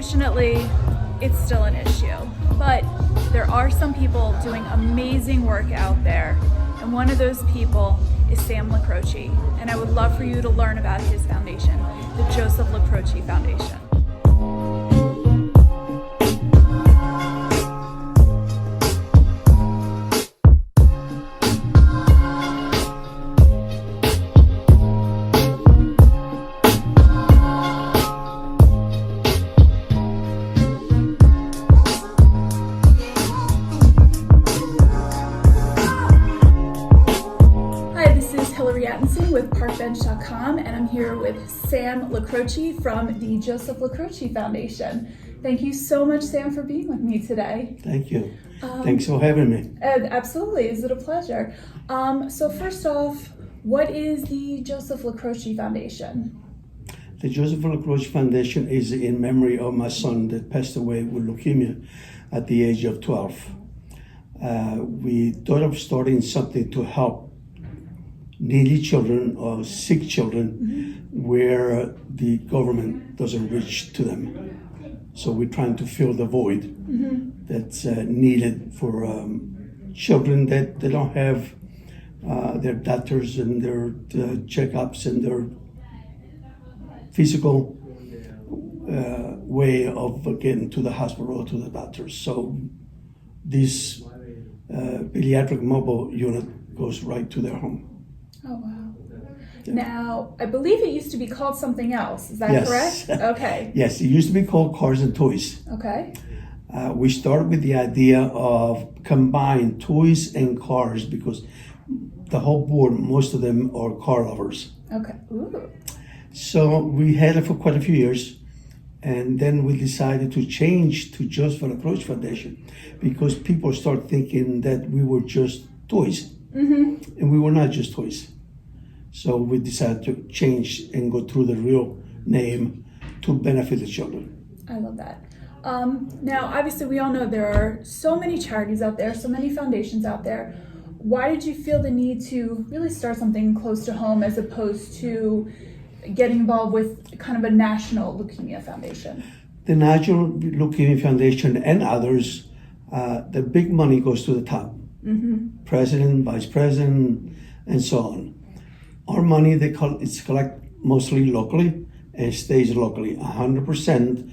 unfortunately, it's still an issue. But there are some people doing amazing work out there, and one of those people is Sam Lacroce, and I would love for you to learn about his foundation, the Joseph Lacroce Foundation. Hilary Ettenson with parkbench.com, and I'm here with Sam Lacroce from the Joseph Lacroce Foundation. Thank you so much, Sam, for being with me today. Thank you. Thanks for having me. Absolutely. Is it a pleasure? So first off, what is the Joseph Lacroce Foundation? The Joseph Lacroce Foundation is in memory of my son that passed away with leukemia at the age of 12. We thought of starting something to help needy children or sick children where the government doesn't reach to them. So we're trying to fill the void that's needed for children that they don't have their doctors and their checkups and their physical way of getting to the hospital or to the doctors. So this pediatric mobile unit goes right to their home. Oh, wow. Yeah. Now, I believe it used to be called something else. Is that Yes. correct? Okay. Yes, it used to be called Carz N Toyz. Okay. We started with the idea of combine toys and cars because the whole board, most of them are car lovers. Okay. Ooh. So we had it for quite a few years, and then we decided to change to Joseph Lacroce Foundation because people start thinking that we were just toys, and we were not just toys. So we decided to change and go through the real name to benefit the children. I love that. Now, obviously, we all know there are so many charities out there, so many foundations out there. Why did you feel the need to really start something close to home as opposed to getting involved with kind of a national leukemia foundation? The National Leukemia Foundation and others, the big money goes to the top. President, vice president, and so on. Our money, it's collect mostly locally and stays locally. 100%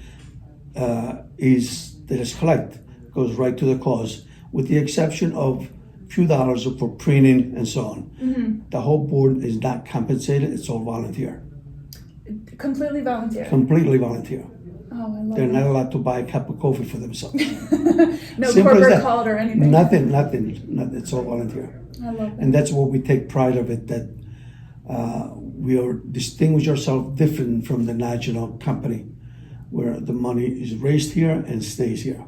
that is collect goes right to the cause, with the exception of a few dollars for printing and so on. The whole board is not compensated, it's all volunteer. Completely volunteer? Completely volunteer. Oh, I love They're that. not allowed to buy a cup of coffee for themselves. No Simple corporate as that. call or anything? Nothing. It's all volunteer. I love that. And that's what we take pride of it, that we are distinguish ourselves different from the national company where the money is raised here and stays here.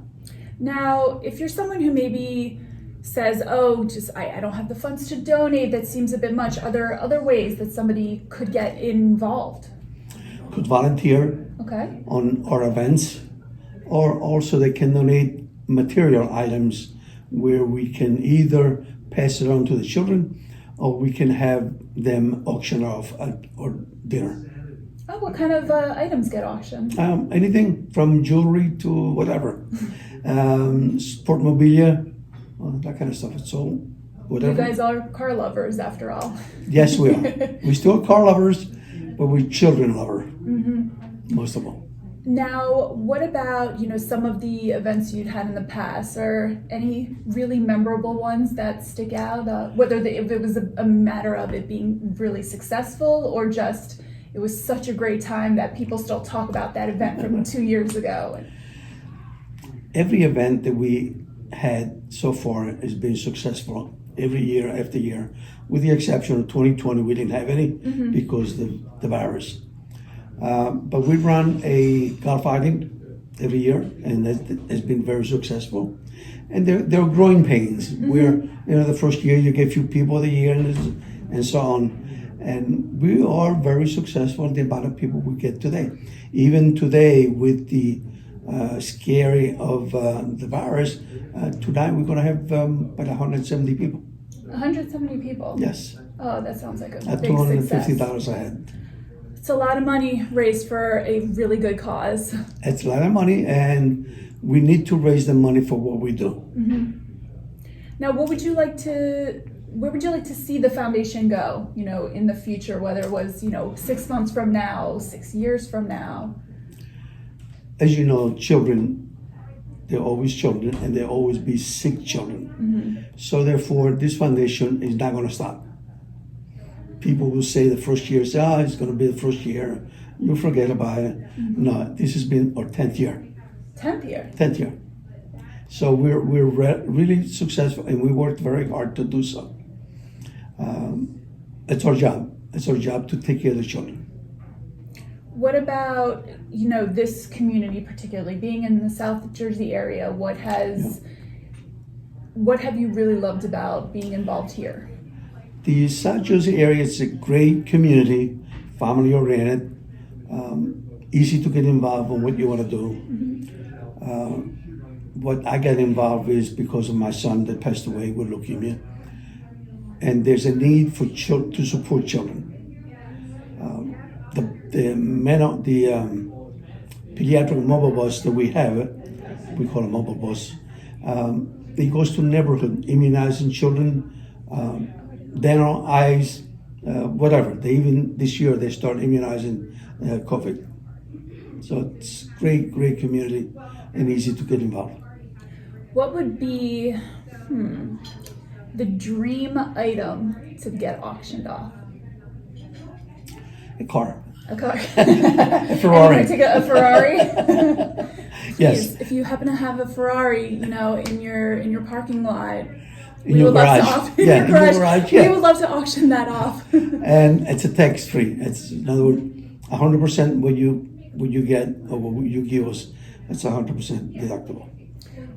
Now, if you're someone who maybe says, oh, I don't have the funds to donate, that seems a bit much, are there other ways that somebody could get involved? Could volunteer Okay. on our events, or also they can donate material items where we can either pass it on to the children or we can have them auction off at our dinner. Oh, what kind of items get auctioned? Anything from jewelry to whatever. Sport mobilia, that kind of stuff. It's all whatever. You guys are car lovers after all. Yes, we are. We're still car lovers, but we're children lovers. Most of all. Now, what about, some of the events you'd had in the past? Are any really memorable ones that stick out? Whether if it was a matter of it being really successful or just it was such a great time that people still talk about that event from 2 years ago. Every event that we had so far has been successful every year after year, with the exception of 2020. We didn't have any because of the virus. But we run a golf outing every year, and that has been very successful. And there are growing pains where, the first year you get a few people of the year and so on. And we are very successful in the amount of people we get today. Even today, with the scary of the virus, tonight we're going to have about 170 people. 170 people? Yes. Oh, that sounds like a At big success. $250 a head. It's a lot of money raised for a really good cause. It's a lot of money, and we need to raise the money for what we do. Now, where would you like to see the foundation go, in the future, whether it was, 6 months from now, 6 years from now? As you know, children, they're always children, and they'll always be sick children. So therefore, this foundation is not going to stop. People will say the first year, it's going to be the first year. You forget about it. No, this has been our 10th year. 10th year? 10th year. So we're really successful, and we worked very hard to do so. It's our job. It's our job to take care of the children. What about, this community particularly, being in the South Jersey area, what have you really loved about being involved here? The South Jersey area is a great community, family oriented, easy to get involved in what you want to do. What I got involved is because of my son that passed away with leukemia. And there's a need for to support children. The pediatric mobile bus that we have, we call it mobile bus, it goes to neighborhood immunizing children, dental, eyes, whatever. This year they start immunizing COVID. So it's great community and easy to get involved. What would be the dream item to get auctioned off? A car. A car. A Ferrari. A Ferrari. Yes. If you happen to have a Ferrari, in your parking lot, in your garage. In your garage. We would love to auction that off. And it's a tax free. It's in other words, 100% what you get or what you give us. It's 100% deductible.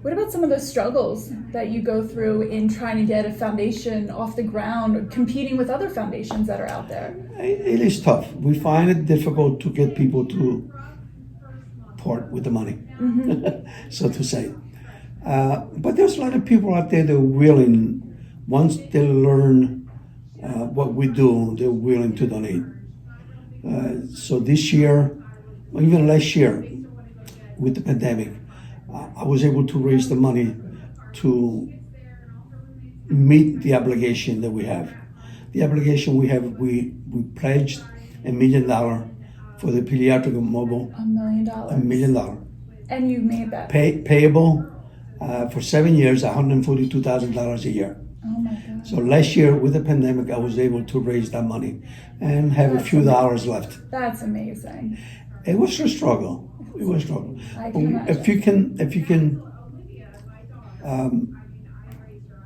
What about some of the struggles that you go through in trying to get a foundation off the ground, competing with other foundations that are out there? It is tough. We find it difficult to get people to part with the money, so to say. But there's a lot of people out there that are willing, once they learn what we do, they're willing to donate. So this year, or even last year, with the pandemic, I was able to raise the money to meet the obligation that we have. The obligation we have, we pledged $1 million for the pediatric mobile. $1 million. $1 million. And you made that. Payable for 7 years, $142,000 a year. Oh my God. So last year with the pandemic, I was able to raise that money and have a few dollars left. That's amazing. It was a struggle. It was a struggle. I can imagine. If you can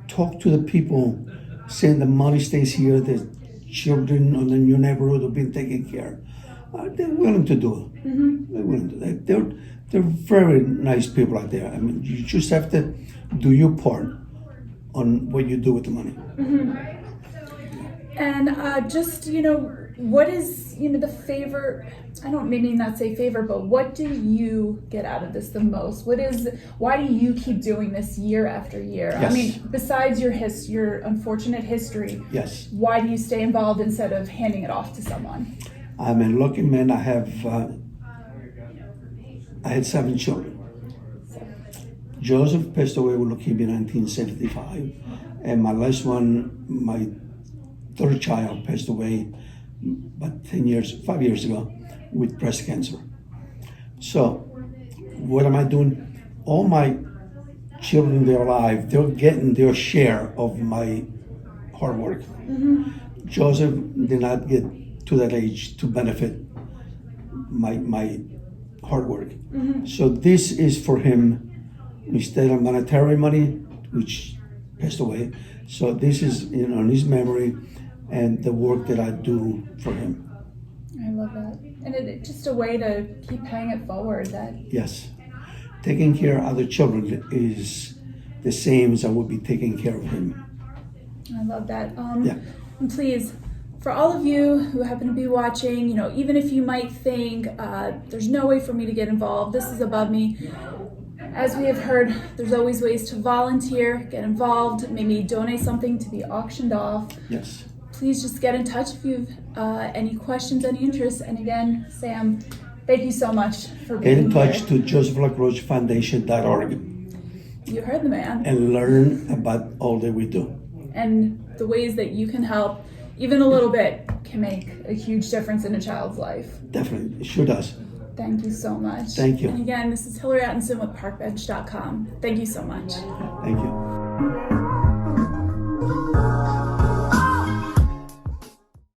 talk to the people, saying the money stays here, the children in the new neighborhood have been taken care of, they're willing to do it. They're willing to do it. They're very nice people out there. I mean, you just have to do your part on what you do with the money. And what is, the favor, maybe not say favor, but what do you get out of this the most? Why do you keep doing this year after year? Yes. I mean, besides your unfortunate history, Yes. Why do you stay involved instead of handing it off to someone? I'm a lucky man. I had 7 children. Joseph passed away with leukemia in 1975, and my last one, my third child, passed away about 5 years ago with breast cancer. So what am I doing? All my children, they're alive, they're getting their share of my hard work. Joseph did not get to that age to benefit my hard work. So this is for him instead of monetary money, which passed away. So this is in his memory and the work that I do for him. I love that. And it's just a way to keep paying it forward. Yes. Taking care of other children is the same as I would be taking care of him. I love that. Yeah. And please, for all of you who happen to be watching, even if you might think there's no way for me to get involved, this is above me. As we have heard, there's always ways to volunteer, get involved, maybe donate something to be auctioned off. Yes. please just get in touch if you have any questions, any interests. And again, Sam, thank you so much for being Get in touch here. to josephLacroceFoundation.org You heard the man. and learn about all that we do. And the ways that you can help, even a little bit, can make a huge difference in a child's life. Definitely, it sure does. Thank you so much. Thank you. And again, this is Hilary Ettenson with ParkBench.com. Thank you so much. Thank you.